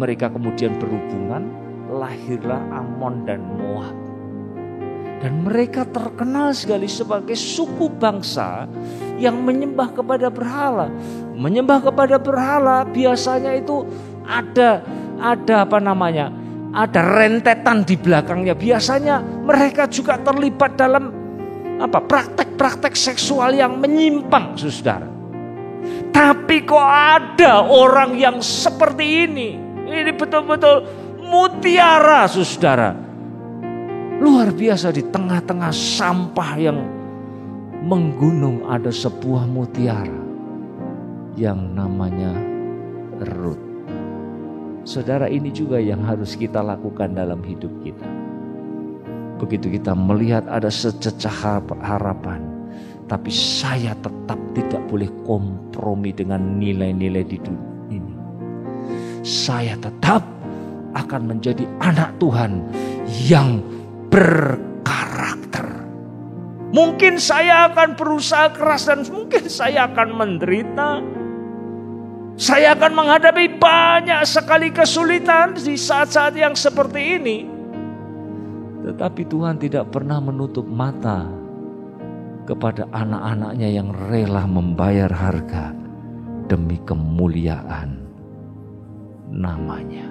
Mereka kemudian berhubungan, lahirlah Amon dan Moab. Dan mereka terkenal sekali sebagai suku bangsa yang menyembah kepada berhala. Menyembah kepada berhala biasanya itu ada ada rentetan di belakangnya. Biasanya mereka juga terlibat dalam praktek-praktek seksual yang menyimpang, saudara. Tapi kok ada orang yang seperti ini? Ini betul-betul mutiara, saudara. Luar biasa, di tengah-tengah sampah yang menggunung ada sebuah mutiara yang namanya Rut. Saudara, ini juga yang harus kita lakukan dalam hidup kita. Begitu kita melihat ada sececah harapan, tapi saya tetap tidak boleh kompromi dengan nilai-nilai di dunia ini. Saya tetap akan menjadi anak Tuhan yang berkarakter. Mungkin saya akan berusaha keras dan mungkin saya akan menderita. Saya akan menghadapi banyak sekali kesulitan di saat-saat yang seperti ini. Tetapi Tuhan tidak pernah menutup mata kepada anak-anaknya yang rela membayar harga demi kemuliaan namanya.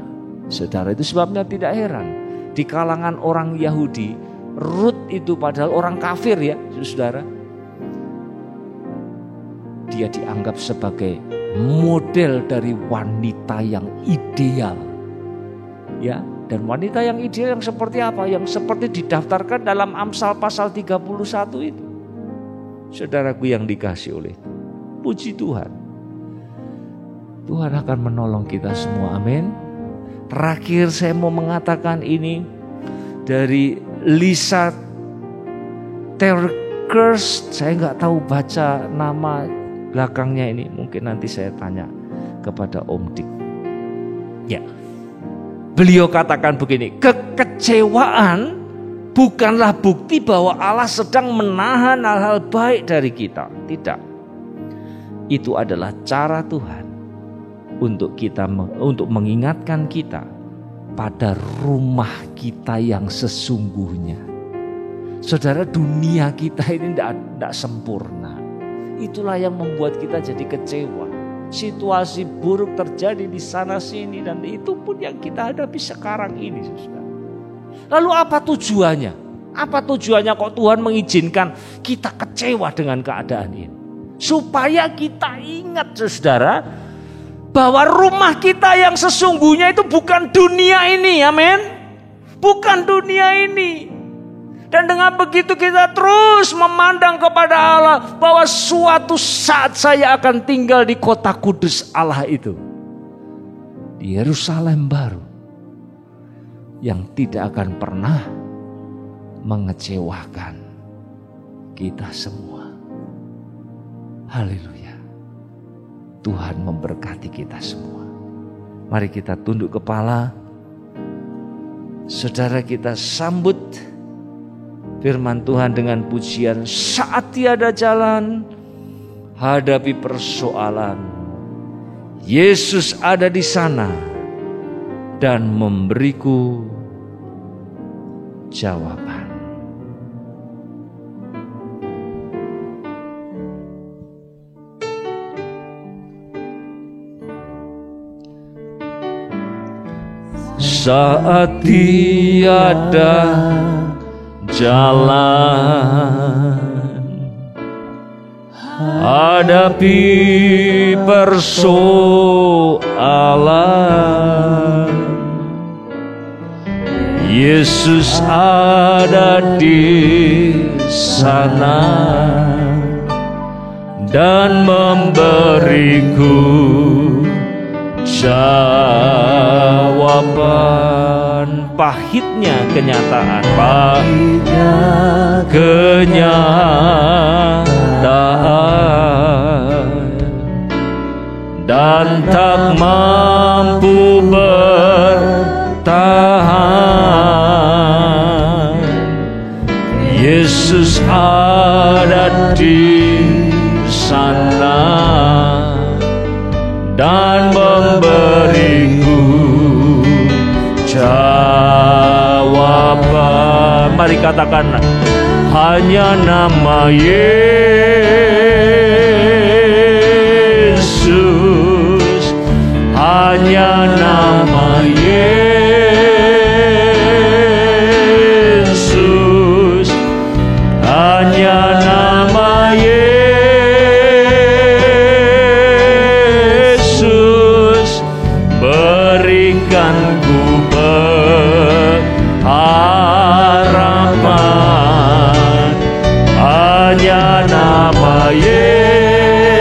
Saudara, itu sebabnya tidak heran di kalangan orang Yahudi, Rut itu padahal orang kafir ya, saudara. Dia dianggap sebagai model dari wanita yang ideal. Ya, dan wanita yang ideal yang seperti apa? Yang seperti didaftarkan dalam Amsal pasal 31 itu. Saudaraku yang dikasihi oleh Tuhan. Puji Tuhan. Tuhan akan menolong kita semua. Amin. Terakhir saya mau mengatakan ini dari Lisa Terkers. Saya nggak tahu baca nama belakangnya ini, mungkin nanti saya tanya kepada Om Dik. Ya, beliau katakan begini, kekecewaan bukanlah bukti bahwa Allah sedang menahan hal-hal baik dari kita. Tidak, itu adalah cara Tuhan untuk mengingatkan kita pada rumah kita yang sesungguhnya. Saudara, dunia kita ini tidak sempurna. Itulah yang membuat kita jadi kecewa. Situasi buruk terjadi di sana sini dan itu pun yang kita hadapi sekarang ini, saudara. Lalu apa tujuannya? Apa tujuannya kok Tuhan mengizinkan kita kecewa dengan keadaan ini? Supaya kita ingat, saudara, bahwa rumah kita yang sesungguhnya itu bukan dunia ini, amin. Bukan dunia ini. Dan dengan begitu kita terus memandang kepada Allah bahwa suatu saat saya akan tinggal di kota kudus Allah itu. Di Yerusalem baru. Yang tidak akan pernah mengecewakan kita semua. Haleluya. Tuhan memberkati kita semua. Mari kita tunduk kepala. Saudara, kita sambut firman Tuhan dengan pujian. Saat tiada jalan, hadapi persoalan. Yesus ada di sana dan memberiku jawaban. Saat tiada jalan, hadapi persoalan. Yesus ada di sana dan memberiku jawaban. Pahitnya kenyataan, pahitnya kenyataan, dan tak mampu bertahan. Yesus ada di sana dan memberiku jawaban. Mari katakan, hanya nama Yesus, hanya nama Yesus, hanya nama Yesus, berikan ku harapan. Hanya nama Yesus,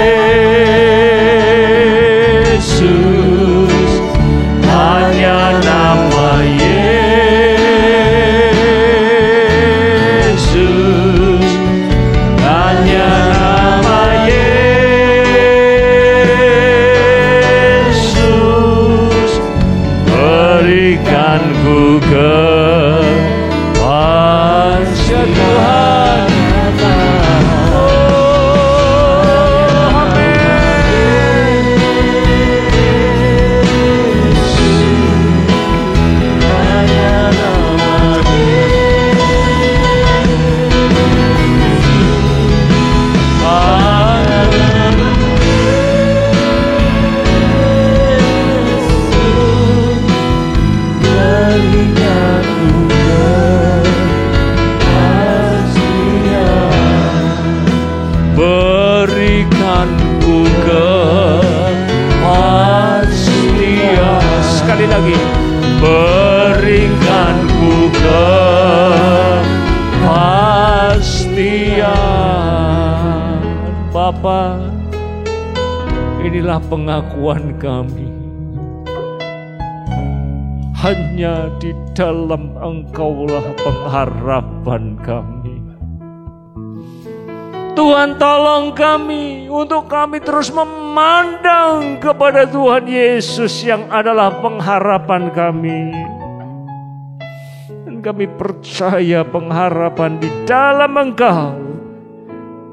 hanya nama Yesus, hanya nama Yesus, berikan ku kepastian Tuhan. Berikanku kepastian. Sekali lagi, berikanku kepastian. Bapa, inilah pengakuan kami. Hanya di dalam Engkaulah pengharapan kami. Tuhan, tolong kami untuk kami terus memandang kepada Tuhan Yesus yang adalah pengharapan kami. Dan kami percaya pengharapan di dalam Engkau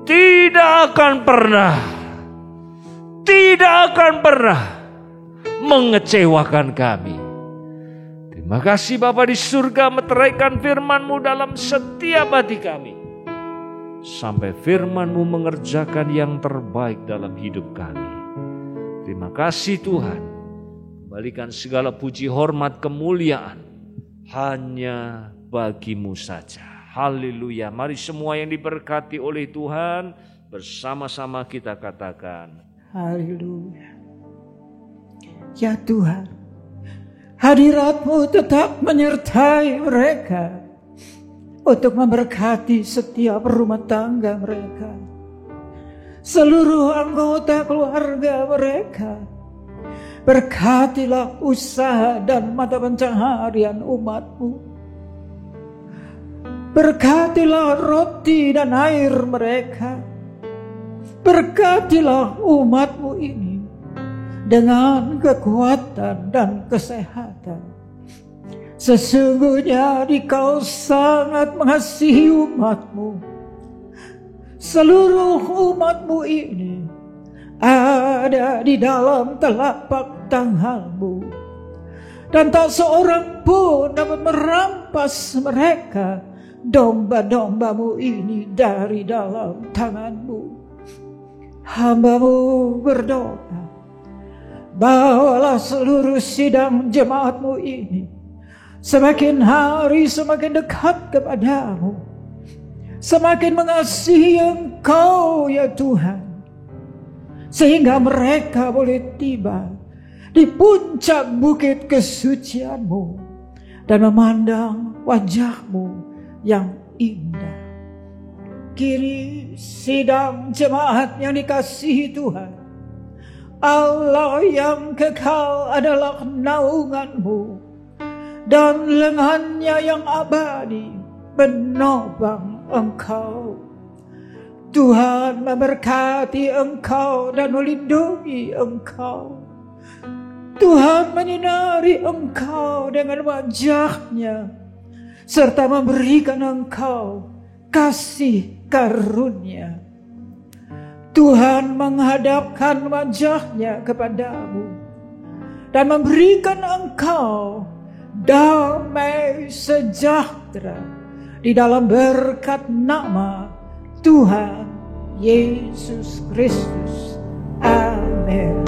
tidak akan pernah mengecewakan kami. Terima kasih Bapa di surga, meteraikan firman-Mu dalam setiap hati kami. Sampai firman-Mu mengerjakan yang terbaik dalam hidup kami. Terima kasih Tuhan. Kembalikan segala puji, hormat, kemuliaan hanya bagi-Mu saja. Haleluya. Mari semua yang diberkati oleh Tuhan, bersama-sama kita katakan, Haleluya. Ya Tuhan, hadirat-Mu tetap menyertai mereka untuk memberkati setiap rumah tangga mereka, seluruh anggota keluarga mereka. Berkatilah usaha dan mata pencaharian umat-Mu. Berkatilah roti dan air mereka. Berkatilah umat-Mu ini dengan kekuatan dan kesehatan. Sesungguhnya Dikau sangat mengasihi umat-Mu. Seluruh umat-Mu ini ada di dalam telapak tangan-Mu, dan tak seorang pun dapat merampas mereka, domba-domba-Mu ini, dari dalam tangan-Mu. Hamba-Mu berdoa, bawalah seluruh sidang jemaat-Mu ini semakin hari semakin dekat kepada-Mu, semakin mengasihi Engkau ya Tuhan, sehingga mereka boleh tiba di puncak bukit kesucian-Mu dan memandang wajah-Mu yang indah. Kini sidang jemaat yang dikasihi Tuhan, Allah yang kekal adalah naungan-Mu, dan lengannya yang abadi menopang Engkau. Tuhan memberkati Engkau dan melindungi Engkau. Tuhan menyinari Engkau dengan wajah-Nya, serta memberikan Engkau kasih karunia. Tuhan menghadapkan wajah-Nya kepadamu dan memberikan Engkau damai sejahtera di dalam berkat nama Tuhan Yesus Kristus. Amin.